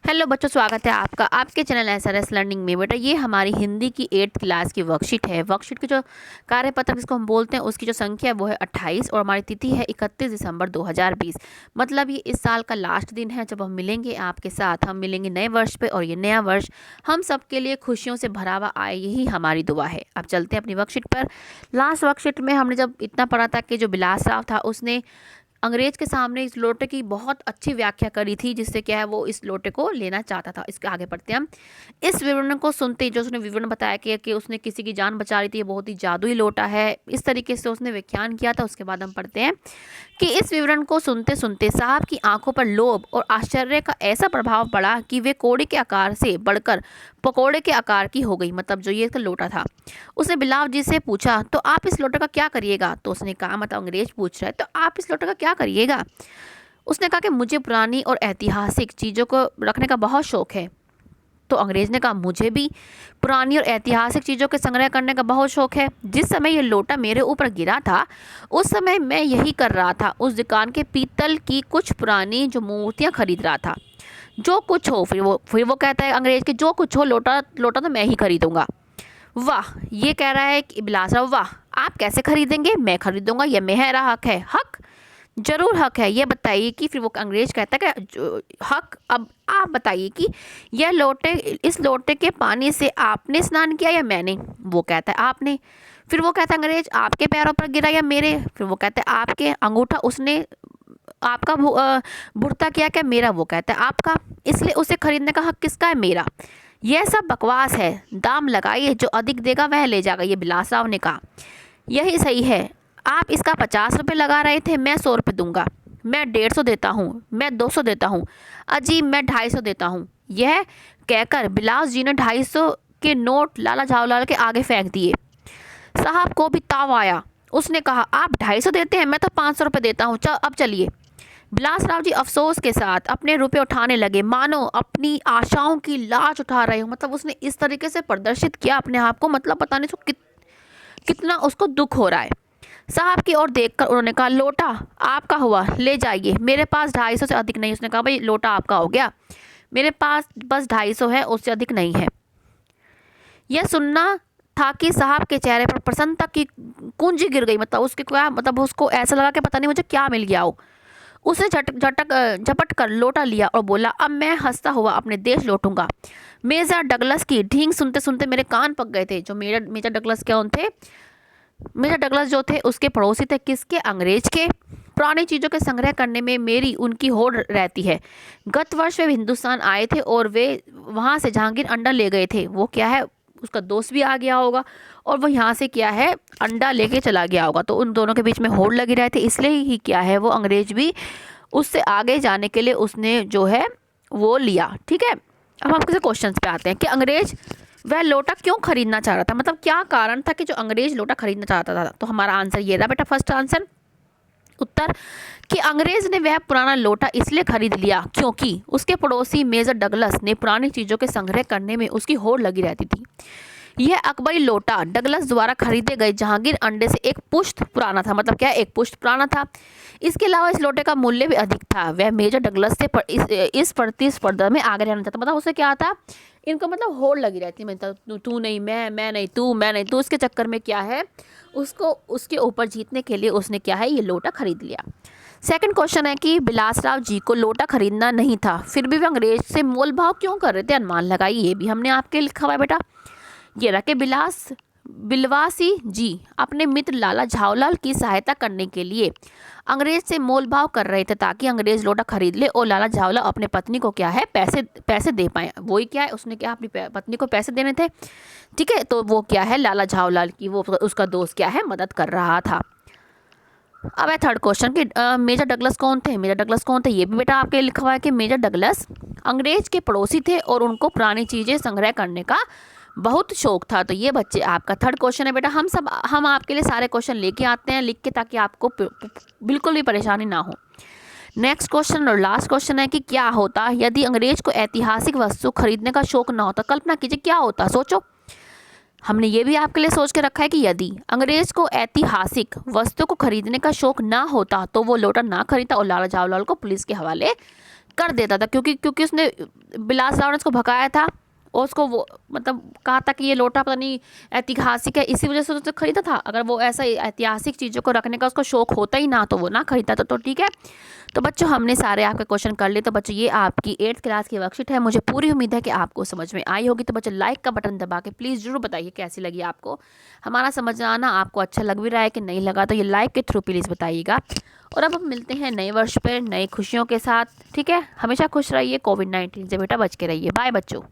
Hello बच्चों, स्वागत है आपका आपके चैनल एसआरएस लर्निंग में। बेटा ये हमारी हिंदी की 8th क्लास की वर्कशीट है। वर्कशीट की जो कार्यपत्र जिसको हम बोलते हैं उसकी जो संख्या है वो है 28 और हमारी तिथि है 31 दिसंबर 2020। मतलब ये इस साल का लास्ट दिन है जब हम मिलेंगे आपके साथ। हम मिलेंगे नए वर्ष पे और ये नया वर्ष हम सबके लिए खुशियों से भरा हुआ आए, यही हमारी दुआ है। अब चलते हैं अपनी वर्कशीट पर। लास्ट वर्कशीट में हमने जब इतना पढ़ा था कि जो बिलासराव था उसने अंग्रेज के सामने इस लोटे की बहुत अच्छी व्याख्या करी थी, जिससे क्या है वो इस लोटे को लेना चाहता था। इसके आगे बढ़ते हैं हम। इस विवरण को सुनते ही जो उसने विवरण बताया कि उसने किसी की जान बचा रही थी, ये बहुत ही जादुई लोटा है, इस तरीके से उसने व्याख्यान किया था। उसके बाद हम पढ़ते हैं कि इस विवरण को सुनते सुनते साहब की आंखों पर लोभ और आश्चर्य का ऐसा प्रभाव पड़ा कि वे कोड़े के आकार से बढ़कर पकोड़े के आकार की हो गई। मतलब जो ये लोटा था। उसने बिलाव जी से पूछा, तो आप इस लोटे का क्या करिएगा? तो उसने कहा, मतलब अंग्रेज पूछ रहा है, तो आप इस लोटे का क्या करिएगा? उसने कहा कि मुझे पुरानी और ऐतिहासिक चीज़ों को रखने का बहुत शौक है। तो अंग्रेज ने कहा, मुझे भी पुरानी और ऐतिहासिक चीज़ों के संग्रह करने का बहुत शौक है। जिस समय ये लोटा मेरे ऊपर गिरा था उस समय मैं यही कर रहा था। उस दुकान के पीतल की कुछ पुरानी जो मूर्तियाँ खरीद रहा था। जो कुछ हो, फिर वो कहता है अंग्रेज के, जो कुछ हो लोटा लोटा तो मैं ही खरीदूंगा। वाह, ये कह रहा है कि बिलासराव, वाह आप कैसे खरीदेंगे? मैं खरीदूंगा, यह मेरा हक है। हक? जरूर हक है, ये बताइए कि। फिर वो अंग्रेज कहता है कि हक, अब आप बताइए कि यह लोटे, इस लोटे के पानी से आपने स्नान किया या मैंने? वो कहता है आपने। फिर वो कहता है अंग्रेज, आपके पैरों पर गिरा या मेरे? फिर वो कहता है आपके। अंगूठा उसने आपका भुरता किया क्या? मेरा। वो कहता है आपका। इसलिए उसे खरीदने का हक किसका है? मेरा। यह सब बकवास है, दाम लगाइए, जो अधिक देगा वह ले जाएगा, ये बिलासराव ने कहा। यही सही है, आप इसका 50 रुपये लगा रहे थे, मैं 100 रुपये दूंगा। मैं 150 देता हूँ, मैं 200 देता हूँ। अजी मैं 250 देता हूँ। यह कहकर बिलास जी ने 250 के नोट लाला झावलाल के आगे फेंक दिए। साहब को भी ताव आया। उसने कहा, आप 250 देते हैं, मैं तो 500 रुपये देता हूँ। अब चलिए। बिलासराव जी अफसोस के साथ अपने रुपए उठाने लगे, मानो अपनी आशाओं की लाज उठा रहे हो। मतलब उसने इस तरीके से प्रदर्शित किया अपने आप को, मतलब पता नहीं उसको कितना उसको दुख हो रहा है। साहब की ओर देखकर उन्होंने कहा, लोटा आपका हुआ, ले जाइए, मेरे पास 250 से अधिक नहीं। उसने कहा, भाई लोटा आपका हो गया, मेरे पास बस 250 है, उससे अधिक नहीं है। यह सुनना था कि साहब के चेहरे पर प्रसन्नता की कुंजी गिर गई। मतलब उसके क्या, मतलब उसको ऐसा लगा कि पता नहीं मुझे क्या मिल गया हो। उसने झपट कर लोटा लिया और बोला, अब मैं हंसता हुआ अपने देश लौटूंगा। मेजर डगलस की ढींग सुनते सुनते मेरे कान पक गए थे। जो मेजर डगलस कौन थे? मेजर डगलस जो थे उसके पड़ोसी थे। किसके? अंग्रेज के। पुरानी चीज़ों के संग्रह करने में मेरी उनकी होड़ रहती है। गत वर्ष वे हिंदुस्तान आए थे और वे वहाँ से जहांगीर अंडा ले गए थे। वो क्या है, उसका दोस्त भी आ गया होगा और वो यहाँ से क्या है, अंडा लेके चला गया होगा। तो उन दोनों के बीच में होड़ लगी रही थी, इसलिए ही क्या है वो अंग्रेज भी उससे आगे जाने के लिए उसने जो है वो लिया। ठीक है, अब हम किसी क्वेश्चंस पे आते हैं कि अंग्रेज वह लोटा क्यों खरीदना चाह रहा था। मतलब क्या कारण था कि जो अंग्रेज लोटा खरीदना चाहता था? तो हमारा आंसर ये रहा बेटा, फर्स्ट आंसर उत्तर, कि अंग्रेज ने वह पुराना लोटा इसलिए खरीद लिया क्योंकि उसके पड़ोसी मेजर डगलस ने पुरानी चीज़ों के संग्रह करने में उसकी होड़ लगी रहती थी। यह अकबरी लोटा डगलस द्वारा खरीदे गए जहांगीर अंडे से एक पुश्त पुराना था। मतलब क्या, एक पुश्त पुराना था। इसके अलावा इस लोटे का मूल्य भी अधिक था। वह मेजर डगलस से इस प्रतिस्पर्धा में आगे रहना चाहता। मतलब उसे क्या था, इनको मतलब होड़ लगी रहती है, मतलब तू नहीं मैं नहीं तू, मैं नहीं तू। उसके चक्कर में क्या है, उसको उसके ऊपर जीतने के लिए उसने क्या है, ये लोटा खरीद लिया। सेकंड क्वेश्चन है कि बिलासराव जी को लोटा खरीदना नहीं था, फिर भी वे अंग्रेज से मोल भाव क्यों कर रहे थे? अनुमान लगाइए। ये भी हमने आपके लिखा हुआ है बेटा। ये रखे, बिलवासी जी अपने मित्र लाला झावलाल की सहायता करने के लिए अंग्रेज से मोल भाव कर रहे थे ताकि अंग्रेज लोटा खरीद ले और लाला झावला अपने पत्नी को क्या है, पैसे दे पाए। वही क्या है, उसने क्या अपनी पत्नी को पैसे देने थे। ठीक है, तो वो क्या है, लाला झावलाल की वो उसका दोस्त क्या है, मदद कर रहा था। अब है थर्ड क्वेश्चन कि मेजर डगलस कौन थे? मेजर डगलस कौन थे? ये भी बेटा आपके लिखा हुआ है कि मेजर डगलस अंग्रेज के पड़ोसी थे और उनको पुरानी चीज़ें संग्रह करने का बहुत शौक था। तो ये बच्चे आपका थर्ड क्वेश्चन है बेटा। हम आपके लिए सारे क्वेश्चन लेके आते हैं लिख के, ताकि आपको बिल्कुल भी परेशानी ना हो। नेक्स्ट क्वेश्चन और लास्ट क्वेश्चन है कि क्या होता यदि अंग्रेज को ऐतिहासिक वस्तु खरीदने का शौक ना होता? कल्पना कीजिए क्या होता, सोचो। हमने ये भी आपके लिए सोच के रखा है कि यदि अंग्रेज को ऐतिहासिक वस्तु को खरीदने का शौक ना होता तो वो लोटा ना खरीदता और लाला झावलाल को पुलिस के हवाले कर देता था, क्योंकि उसने बिलास राव ने उसको भगाया था और उसको वो मतलब कहा था कि ये लोटा पता नहीं ऐतिहासिक है, इसी वजह से उसने खरीदा था। अगर वो ऐसा ऐतिहासिक चीज़ों को रखने का उसको शौक होता ही ना तो वो ना खरीदा तो ठीक है। तो बच्चों हमने सारे आपके क्वेश्चन कर लिए। तो बच्चों ये आपकी 8th क्लास की वर्कशीट है। मुझे पूरी उम्मीद है कि आपको समझ में आई होगी। तो बच्चों लाइक का बटन दबा के प्लीज़ जरूर बताइए कैसी लगी आपको हमारा समझाना, आपको अच्छा लग भी रहा है कि नहीं लगा, तो ये लाइक के थ्रू प्लीज़ बताइएगा। और अब हम मिलते हैं नए वर्ष पर नई खुशियों के साथ। ठीक है, हमेशा खुश रहिए, कोविड-19 से बेटा बच के रहिए। बाय बच्चों।